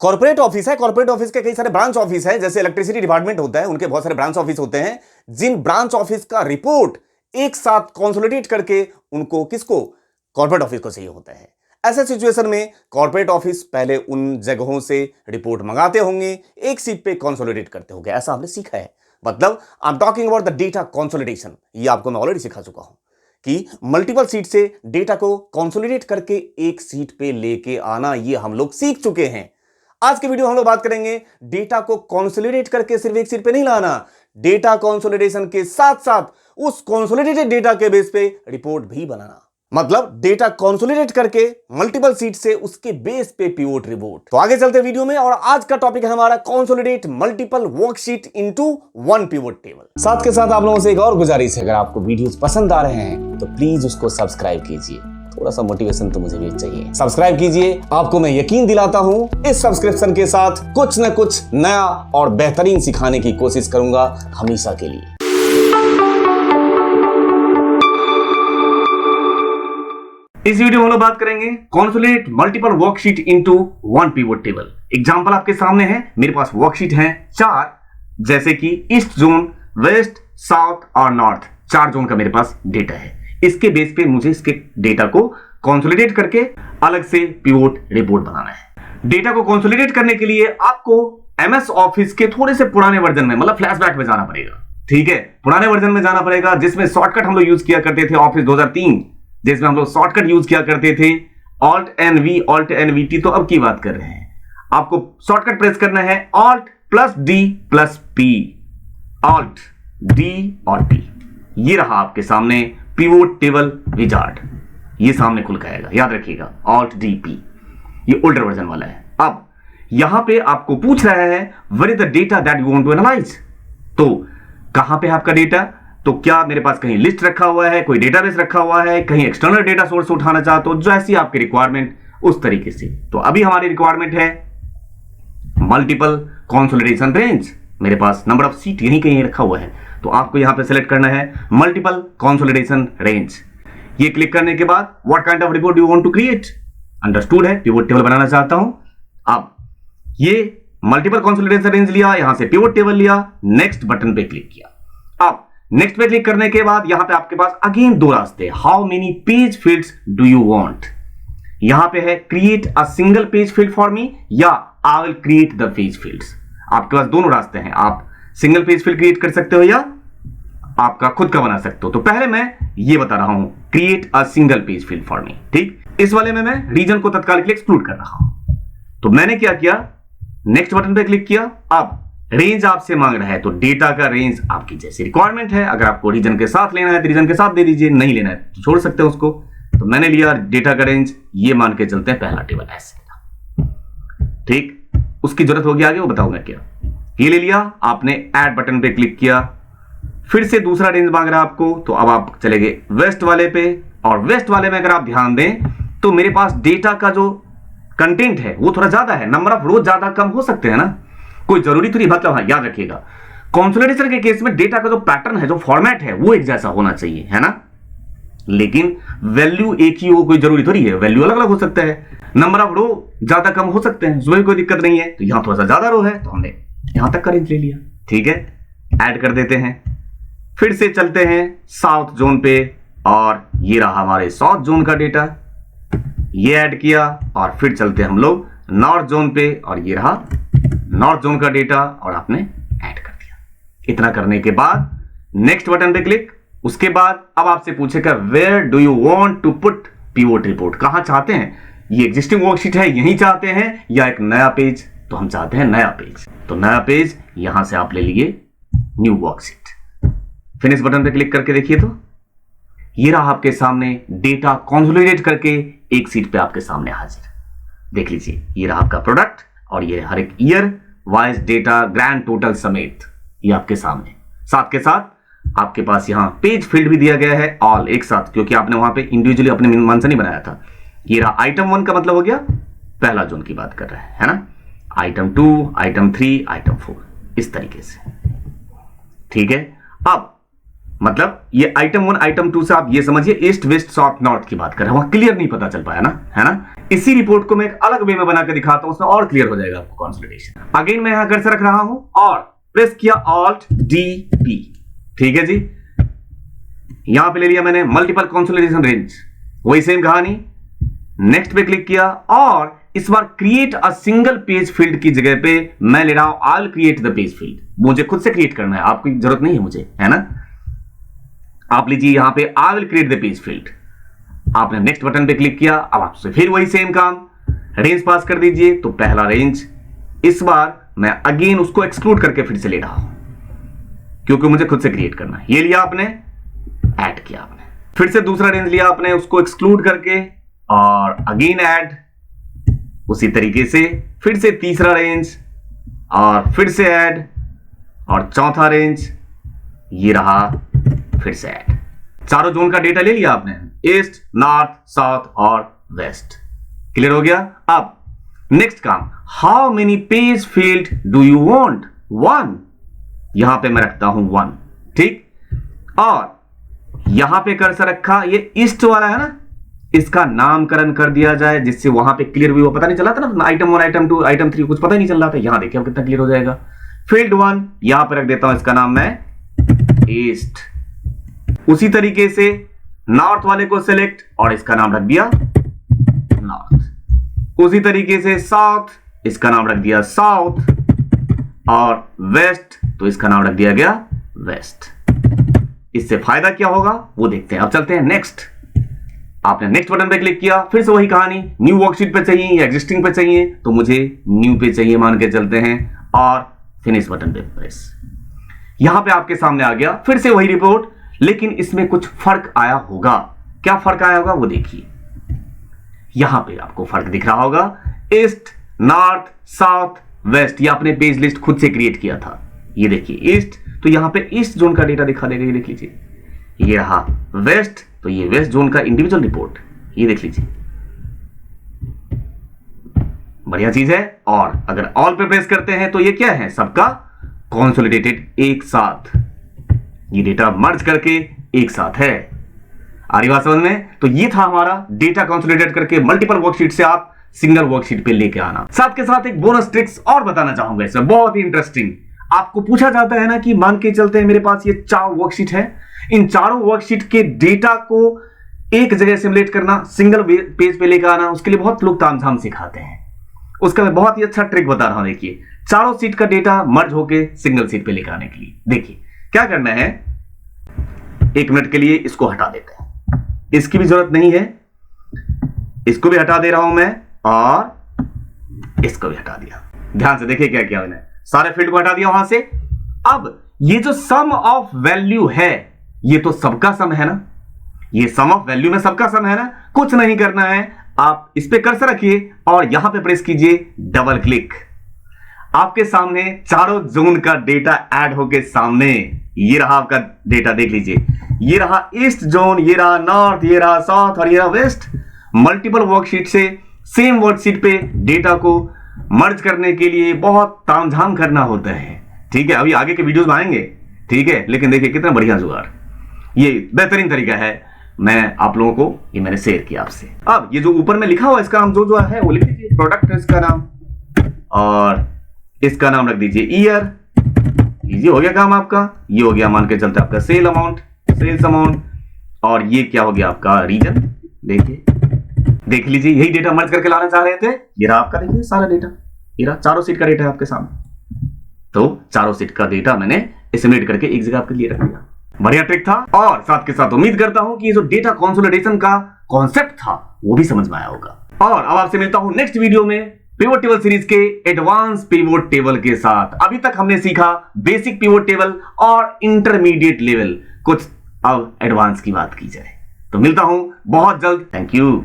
Corporate office है, corporate office के कई सारे ब्रांच ऑफिस है, जैसे इलेक्ट्रिसिटी डिपार्टमेंट होता है, उनके बहुत सारे ब्रांच ऑफिस होते हैं, जिन ब्रांच ऑफिस का रिपोर्ट एक साथ कंसोलिडेट करके उनको किसको, कॉर्पोरेट ऑफिस को चाहिए होता है। ऐसे सिचुएशन में कॉर्पोरेट ऑफिस पहले उन जगहों से रिपोर्ट मंगाते होंगे, एक सीट पे कंसोलिडेट करते होंगे, ऐसा हमने सीखा है। मतलब I am talking about the data consolidation. ये आपको मैं ऑलरेडी सिखा चुका हूं कि मल्टीपल सीट से डेटा को कंसोलिडेट करके एक सीट पे लेके आना, ये हम लोग सीख चुके हैं। आज के वीडियो हम लोग बात करेंगे डेटा को कंसोलिडेट करके सिर्फ एक सीट पे नहीं लाना, डेटा कंसोलिडेशन के साथ साथ उस कंसोलिडेटेड डेटा के बेस पे रिपोर्ट भी बनाना। मतलब डेटा कंसोलिडेट करके मल्टीपल सीट से उसके बेस पे पिवोट रिपोर्ट। तो आगे चलते वीडियो में, और आज का टॉपिक है हमारा consolidate multiple worksheet into one pivot table. साथ के साथ आप लोगों से एक और गुजारिश है, अगर आपको वीडियोस पसंद आ रहे हैं तो प्लीज उसको सब्सक्राइब कीजिए। थोड़ा सा मोटिवेशन तो मुझे भी चाहिए। सब्सक्राइब कीजिए, आपको मैं यकीन दिलाता हूं इस सब्सक्रिप्शन के साथ कुछ न कुछ नया और बेहतरीन सिखाने की कोशिश करूंगा हमेशा के लिए। इस वीडियो में हम लोग बात करेंगे consolidate multiple worksheet into one pivot table. Example आपके सामने है, मेरे पास वर्कशीट है 4, जैसे कि ईस्ट जोन, वेस्ट, साउथ और नॉर्थ, 4 जोन का मेरे पास डेटा है। इसके बेस पे मुझे इसके डेटा को कंसोलिडेट करके अलग से पिवोट रिपोर्ट बनाना है। डेटा को कंसोलिडेट करने के लिए आपको एमएस ऑफिस के थोड़े से पुराने वर्जन में, मतलब फ्लैशबैक में जाना पड़ेगा। ठीक है, पुराने वर्जन में जाना पड़ेगा, जिसमें शॉर्टकट हम लोग यूज किया करते थे ऑफिस 2003, जिसमें हम लोग शॉर्टकट यूज किया करते थे alt N V, alt N V T. तो अब की बात कर रहे हैं, आपको शॉर्टकट प्रेस करना है alt plus D plus P, alt D और पी। ये रहा आपके सामने पिवोट टेबल विजार्ड, ये सामने खुल के आएगा, याद रखिएगा ऑल्ट डी पी, ये ओल्डर वर्जन वाला है। अब यहां पे आपको पूछ रहा है what is the data that you want to analyse. तो कहां पे है आपका डेटा? तो क्या मेरे पास कहीं लिस्ट रखा हुआ है, कोई डेटाबेस रखा हुआ है, कहीं एक्सटर्नल डेटा सोर्स उठाना चाहते हो, जैसी आपकी रिक्वायरमेंट उस तरीके से। तो अभी हमारी रिक्वायरमेंट है मल्टीपल कंसोलिडेशन रेंज, मेरे पास नंबर ऑफ सीट यहीं कहीं रखा हुआ है, तो आपको यहां पे सेलेक्ट करना है मल्टीपल कंसोलिडेशन रेंज। ये क्लिक करने के बाद what kind of report you want to create, understood है, पिवोट टेबल बनाना चाहता हूं। अब ये मल्टीपल कंसोलिडेशन रेंज लिया, यहां से पिवोट टेबल लिया, नेक्स्ट बटन पे क्लिक किया। अब नेक्स्ट पे क्लिक करने के बाद यहां पे आपके पास अगेन 2 रास्ते, how many page fields do you want. यहां पे है create a single page field for me या I will create the page fields. आपके पास दोनों रास्ते हैं, आप सिंगल पेज फील्ड क्रिएट कर सकते हो या आपका खुद का बना सकते हो। तो पहले मैं ये बता रहा हूं, create a single page field for मी। ठीक, इस वाले में मैं रीजन को तत्काल के लिए एक्सक्लूड कर रहा हूं। तो मैंने क्या किया, नेक्स्ट बटन पे क्लिक किया। अब रेंज आपसे मांग रहा है, तो डेटा का रेंज आपकी जैसी रिक्वायरमेंट है, अगर आपको रीजन के साथ लेना है तो रीजन के साथ दे दीजिए, नहीं लेना है तो छोड़ सकते हो उसको। तो मैंने लिया डेटा का रेंज, ये मान के चलते हैं पहला टेबल ऐसे। ठीक, उसकी जरूरत होगी आगे, वो बताऊंगा क्या। ये ले लिया आपने, ऐड बटन पे क्लिक किया, फिर से दूसरा रेंज मांग रहा है आपको, तो अब आप चले गए वेस्ट वाले पे, और वेस्ट वाले में अगर आप ध्यान दें तो मेरे पास डेटा का जो कंटेंट है वो थोड़ा ज्यादा है, नंबर ऑफ रोज ज्यादा कम हो सकते हैं ना, कोई जरूरी थोड़ी। मतलब हाँ, याद रखिएगा कंसोलिडेशन के केस में डेटा का जो पैटर्न है, जो फॉर्मेट है, वो एक जैसा होना चाहिए, है ना। लेकिन वैल्यू एक ही हो कोई जरूरी थोड़ी है, वैल्यू अलग अलग हो सकता है, नंबर ऑफ रो ज्यादा कम हो सकते हैं, उसमें कोई दिक्कत नहीं है। तो यहां थोड़ा सा ज्यादा रो है तो हमने यहां तक का रेंज ले लिया। ठीक है, ऐड कर देते हैं, फिर से चलते हैं साउथ जोन पे, और ये रहा हमारे साउथ जोन का डेटा, ये ऐड किया, और फिर चलते हम लोग नॉर्थ जोन पे, और ये रहा नॉर्थ जोन का डेटा, और आपने ऐड कर दिया। इतना करने के बाद नेक्स्ट बटन पे क्लिक। उसके बाद अब आपसे पूछेगा where do you want to put pivot report, कहां चाहते हैं, ये एग्जिस्टिंग वर्कशीट है यहीं चाहते हैं या एक नया पेज। तो हम चाहते हैं नया पेज, तो नया पेज यहां से आप ले लिए न्यू वर्कशीट। फिनिश बटन पे क्लिक करके देखिए, तो ये रहा आपके सामने डेटा कंसोलिडेट करके एक सीट पे आपके सामने हाजिर। देख लीजिए, ये रहा आपका प्रोडक्ट, और ये हर एक year wise data grand total समेत ये आपके सामने। साथ के साथ आपके पास यहाँ पेज फील्ड भी दिया गया है, ऑल एक साथ, क्योंकि आपने वहां पे इंडिविजुअली अपने मन से नहीं बनाया था। ये रहा आइटम 1 का मतलब हो गया पहला जोन की बात कर रहा है ना, आइटम 2, आइटम 3, आइटम 4, इस तरीके से। ठीक है, अब मतलब ये आइटम 1 आइटम 2 से आप ये समझिए ईस्ट वेस्ट साउथ नॉर्थ की बात कर रहे हैं, वहां क्लियर नहीं पता चल पाया ना, है ना। इसी रिपोर्ट को मैं एक अलग वे में बना के दिखाता हूं, उसमें और क्लियर हो जाएगा आपको कंसोलिडेशन। अगेन मैं यहां कर्सर रख रहा हूं और प्रेस किया Alt D P, ठीक है जी। यहां पे ले लिया मैंने मल्टीपल कंसोलिडेशन रेंज, वही सेम कहानी। नेक्स्ट पे क्लिक किया और इस बार create a single page field की जगह पे मैं ले रहा हूं I will create the page field. मुझे खुद से क्रिएट करना है, आपकी जरूरत नहीं है मुझे, है ना। आप लीजिए यहां पे आई will create the page field, आपने नेक्स्ट बटन पे क्लिक किया। अब आपसे फिर वही सेम काम, रेंज पास कर दीजिए। तो पहला रेंज, इस बार मैं अगेन उसको एक्सक्लूड करके फिर से ले रहा हूं क्योंकि मुझे खुद से क्रिएट करना है। ये लिया आपने, ऐड किया आपने, फिर से दूसरा रेंज लिया आपने, उसको एक्सक्लूड करके और अगेन ऐड, उसी तरीके से फिर से तीसरा रेंज और फिर से ऐड और चौथा रेंज, ये रहा फिर से ऐड। चारों जोन का डेटा ले लिया आपने, ईस्ट नॉर्थ साउथ और वेस्ट। क्लियर हो गया। अब नेक्स्ट काम, how many page field do you want? 1, यहां पे मैं रखता हूं 1, ठीक। और यहां पे कर्सर रखा, ये ईस्ट वाला है ना, इसका नामकरण कर दिया जाए जिससे वहां पे क्लियर व्यू पता नहीं चला था ना, आइटम 1 आइटम 2 आइटम 3 कुछ पता ही नहीं चल रहा था। यहां देखिए अब कितना क्लियर हो जाएगा। फील्ड 1 यहां पे रख देता हूं, इसका नाम मैं ईस्ट। उसी तरीके से नॉर्थ वाले को सिलेक्ट और इसका नाम रख दिया नॉर्थ। उसी तरीके से साउथ, इसका नाम रख दिया साउथ और वेस्ट, तो इसका नाम रख दिया गया वेस्ट। इससे फायदा क्या होगा वो देखते हैं। अब चलते हैं नेक्स्ट। आपने नेक्स्ट बटन पे क्लिक किया, फिर से वही कहानी, न्यू वर्कशीट पे चाहिए या एग्जिस्टिंग पे चाहिए, तो मुझे न्यू पे चाहिए मान के चलते हैं और फिनिश बटन पे प्रेस। यहां पे आपके सामने आ गया फिर से वही रिपोर्ट, लेकिन इसमें कुछ फर्क आया होगा। क्या फर्क आया होगा वो देखिए। यहां पे आपको फर्क दिख रहा होगा, ईस्ट नॉर्थ साउथ वेस्ट, ये आपने पेज लिस्ट खुद से क्रिएट किया था। ये देखिए ईस्ट, तो यहां पे ईस्ट जोन का डेटा दिखा देगा, ये देख लीजिए। ये रहा वेस्ट, तो ये वेस्ट जोन का इंडिविजुअल रिपोर्ट, ये देख लीजिए, बढ़िया चीज है। और अगर ऑल पे प्रेस करते हैं तो ये क्या है, सबका कंसोलिडेटेड एक साथ, ये डेटा मर्ज करके एक साथ है। आ रही बात समझ में। तो ये था हमारा डेटा कंसोलिडेट करके मल्टीपल वर्कशीट से आप सिंगल वर्कशीट पे लेके आना। साथ के साथ एक बोनस ट्रिक्स और बताना चाहूंगा, इसमें बहुत ही इंटरेस्टिंग। आपको पूछा जाता है ना कि मान के चलते हैं मेरे पास ये 4 वर्कशीट है, इन चारों वर्कशीट के डेटा को एक जगह सिमुलेट करना, सिंगल पेज पे लेकर आना, उसके लिए बहुत लोग तामझाम सिखाते हैं। उसका मैं बहुत ही अच्छा ट्रिक बता रहा हूं। देखिए चारों सीट का डेटा मर्ज होके सिंगल सीट पे लेकर आने के लिए देखिए क्या करना है। 1 मिनट के लिए इसको हटा देते हैं, इसकी भी जरूरत नहीं है, इसको भी हटा दे रहा हूं मैं और इसको भी हटा दिया। ध्यान से देखिए क्या किया मैंने, सारे फील्ड को हटा दिया वहां से। अब ये जो सम ऑफ वैल्यू है, ये तो सबका सम है ना, ये सम ऑफ वैल्यू में सबका सम है ना। कुछ नहीं करना है, आप इस पे कर्सर रखिए और यहां पे प्रेस कीजिए डबल क्लिक। आपके सामने चारों जोन का डेटा ऐड होके सामने, ये रहा आपका डेटा, देख लीजिए। ये रहा ईस्ट जोन, ये रहा नॉर्थ, ये रहा साउथ और ये रहा वेस्ट। मल्टीपल वर्कशीट से सेम वर्कशीट पे डेटा को मर्ज करने के लिए बहुत तामझाम करना होता है, ठीक है। अभी आगे के वीडियोस में आएंगे, ठीक है, लेकिन देखिए कितना बढ़िया जुगाड़, ये बेहतरीन तरीका है। मैं आप लोगों को ये मैंने शेयर किया आपसे। अब ये जो ऊपर में लिखा हुआ इसका नाम जो है वो लिख दीजिए, प्रोडक्ट है इसका नाम, और इसका नाम रख दीजिए ईयर। इजी हो गया काम आपका। ये हो गया मान के चलते आपका सेल अमाउंट, सेल्स अमाउंट, और ये क्या हो गया आपका रीजन। देखिए देख लीजिए, यही डेटा मर्ज करके लाना चाह रहे थे। ये रहा आपका, देखिए सारा डेटा, ये रहा चारों सीट का डेटा है आपके सामने। तो चारों सीट का डेटा मैंने एस्टिमेट करके एक जगह आपके लिए रख दिया। बढ़िया ट्रिक था, और साथ के साथ उम्मीद करता हूं कि ये जो डेटा कंसोलिडेशन का कॉन्सेप्ट था वो भी समझ में आया होगा। और अब आपसे मिलता हूं नेक्स्ट वीडियो में पिवोट टेबल सीरीज के एडवांस पिवोट टेबल के साथ। अभी तक हमने सीखा बेसिक पिवोट टेबल और इंटरमीडिएट लेवल, कुछ अब एडवांस की बात की जाए। तो मिलता हूं बहुत जल्द। Thank you.